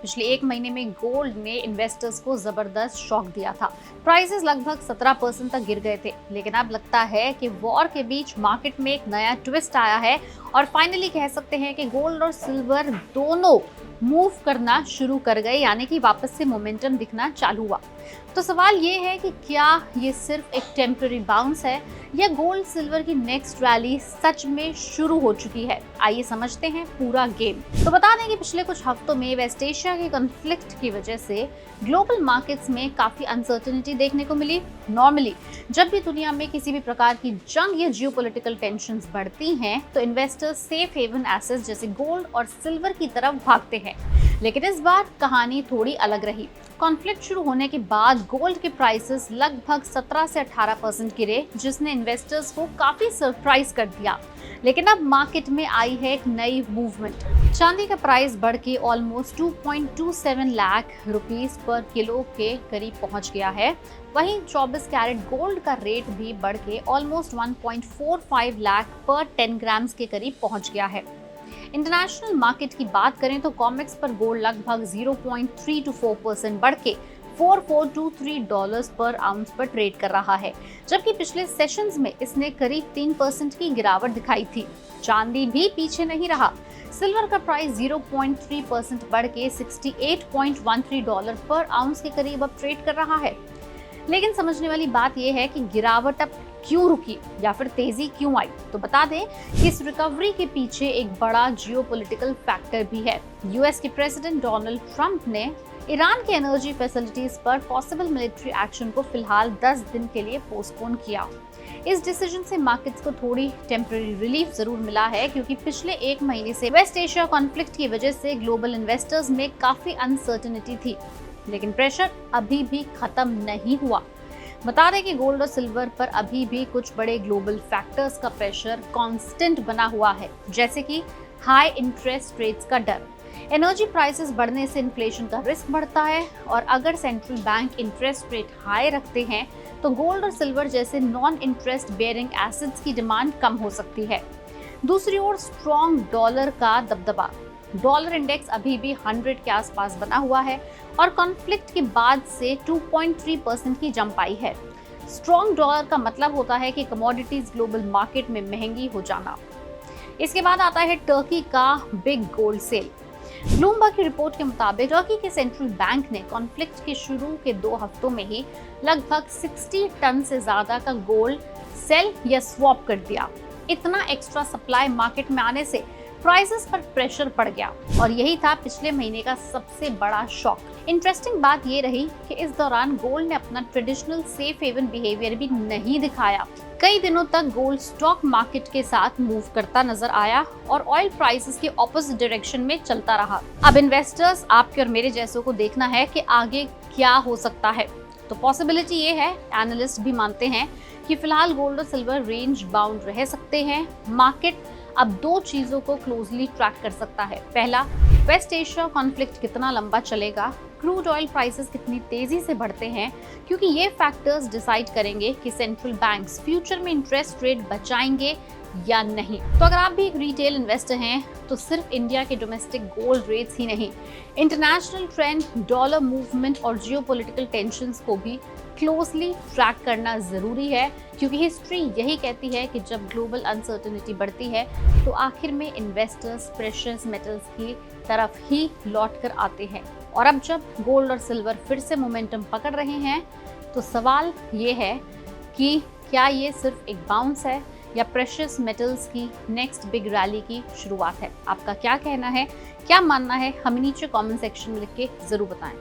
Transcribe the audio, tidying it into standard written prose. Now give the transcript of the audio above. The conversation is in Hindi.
पिछले एक महीने में गोल्ड ने इन्वेस्टर्स को जबरदस्त शॉक दिया था। प्राइसेस लगभग 17% तक गिर गए थे, लेकिन अब लगता है कि वॉर के बीच मार्केट में एक नया ट्विस्ट आया है और फाइनली कह सकते हैं कि गोल्ड और सिल्वर दोनों मूव करना शुरू कर गए, यानी कि वापस से मोमेंटम दिखना चालू हुआ। तो सवाल ये है कि क्या ये सिर्फ एक टेम्पररी बाउंस है या गोल्ड सिल्वर की नेक्स्ट रैली सच में शुरू हो चुकी है। आइए समझते हैं पूरा गेम। तो बता दें कि पिछले कुछ हफ्तों में वेस्ट एशिया के कॉन्फ्लिक्ट की वजह से ग्लोबल मार्केट्स में काफी अनसर्टेनिटी देखने को मिली। नॉर्मली जब भी दुनिया में किसी भी प्रकार की जंग या जियोपॉलिटिकल टेंशंस बढ़ती हैं तो इन्वेस्टर्स सेफ हेवन एसेट्स जैसे गोल्ड और सिल्वर की तरफ भागते हैं, लेकिन इस बार कहानी थोड़ी अलग रही। कॉन्फ्लिक्ट शुरू होने के बाद गोल्ड के प्राइसेस लगभग 17 से 18% गिरे, जिसने इन्वेस्टर्स को काफी सरप्राइज कर दिया। लेकिन अब मार्केट में आई है एक नई मूवमेंट। चांदी का प्राइस बढ़ के ऑलमोस्ट 2.27 लाख रुपीस पर किलो के करीब पहुंच गया है। वहीं 24 कैरेट गोल्ड का रेट भी बढ़ के ऑलमोस्ट 1.45 लाख पर 10 ग्राम्स के करीब पहुंच गया है। इंटरनेशनल मार्केट की बात करें तो कॉमेक्स पर गोल्ड लगभग 0.324% बढ़ के $4423 पर आउंस पर ट्रेड कर रहा है, जबकि पिछले सेशंस में इसने करीब 3% की गिरावट दिखाई थी। चांदी भी पीछे नहीं रहा। सिल्वर का प्राइस 0.3% बढ़ के $68.13 पर आउंस के करीब अब ट्रेड कर रहा है। लेकिन समझने वाली बात यह है कि गिरावट अब क्यों रुकी या फिर तेजी क्यों आई। तो बता दें कि इस रिकवरी के पीछे एक बड़ा जियोपॉलिटिकल फैक्टर भी है। यूएस के प्रेसिडेंट डोनाल्ड ट्रंप ने ईरान के एनर्जी फैसिलिटीज पर पॉसिबल मिलिट्री एक्शन को फिलहाल 10 दिन के लिए पोस्टपोन किया। इस डिसीजन से मार्केट्स को थोड़ी टेम्पररी रिलीफ जरूर मिला है, क्योंकि पिछले एक महीने से वेस्ट एशिया कॉन्फ्लिक्ट की वजह से ग्लोबल इन्वेस्टर्स में काफी अनसर्टेनिटी थी, लेकिन प्रेशर अभी भी खत्म नहीं हुआ। बता दें कि गोल्ड और सिल्वर पर अभी भी कुछ बड़े ग्लोबल फैक्टर्स का प्रेशर कांस्टेंट बना हुआ है, जैसे कि हाई इंटरेस्ट रेट्स का डर। एनर्जी प्राइसेस बढ़ने से इन्फ्लेशन का रिस्क बढ़ता है, और अगर central bank interest rate high रखते हैं तो गोल्ड और सिल्वर जैसे नॉन इंटरेस्ट बेयरिंग एसेट्स की डिमांड कम हो सकती है। दूसरी ओर स्ट्रॉन्ग डॉलर का दबदबा। डॉलर इंडेक्स अभी भी 100 के आसपास बना हुआ है और कॉन्फ्लिक्ट के बाद से 2.3% की जंप आई है। स्ट्रॉन्ग डॉलर का मतलब होता है कि कमोडिटीज ग्लोबल मार्केट में महंगी हो जाना। इसके बाद आता है टर्की का बिग गोल्ड सेल। ब्लूमबर्ग की रिपोर्ट के मुताबिक टर्की के सेंट्रल बैंक ने कॉन्फ्लिक्ट के शुरू के 2 हफ्तों में ही लगभग 60 टन से ज्यादा का गोल्ड सेल या स्वैप कर दिया। इतना एक्स्ट्रा सप्लाई मार्केट में आने से प्राइसेस पर प्रेशर पड़ गया, और यही था पिछले महीने का सबसे बड़ा शॉक। इंटरेस्टिंग बात ये रही कि इस दौरान गोल्ड ने अपना ट्रेडिशनल सेफ हेवन बिहेवियर भी नहीं दिखाया। कई दिनों तक गोल्ड स्टॉक मार्केट के साथ मूव करता नजर आया और ऑयल प्राइसेस के ऑपोजिट डायरेक्शन में चलता रहा। अब इन्वेस्टर्स, आपके और मेरे जैसों को देखना है कि आगे क्या हो सकता है। तो पॉसिबिलिटी ये है, एनालिस्ट भी मानते हैं कि फिलहाल गोल्ड और सिल्वर रेंज बाउंड रह सकते हैं। मार्केट अब 2 चीजों को क्लोजली ट्रैक कर सकता है। पहला, वेस्ट एशिया कॉन्फ्लिक्ट कितना लंबा चलेगा, क्रूड ऑयल प्राइसेस कितनी तेजी से बढ़ते हैं, क्योंकि ये फैक्टर्स डिसाइड करेंगे कि सेंट्रल बैंक्स फ्यूचर में इंटरेस्ट रेट बचाएंगे या नहीं। तो अगर आप भी एक रिटेल इन्वेस्टर हैं तो सिर्फ इंडिया के डोमेस्टिक गोल्ड रेट्स ही नहीं, इंटरनेशनल ट्रेंड, डॉलर मूवमेंट और जियोपॉलिटिकल टेंशंस को भी क्लोजली ट्रैक करना जरूरी है, क्योंकि हिस्ट्री यही कहती है कि जब ग्लोबल अनसर्टेनिटी बढ़ती है तो आखिर में इन्वेस्टर्स प्रेशियस मेटल्स की तरफ ही लौट कर आते हैं। और अब जब गोल्ड और सिल्वर फिर से मोमेंटम पकड़ रहे हैं तो सवाल ये है कि क्या ये सिर्फ एक बाउंस है या प्रेशियस मेटल्स की नेक्स्ट बिग रैली की शुरुआत है। आपका क्या कहना है, क्या मानना है, हमें नीचे कमेंट सेक्शन में लिख के जरूर बताएं।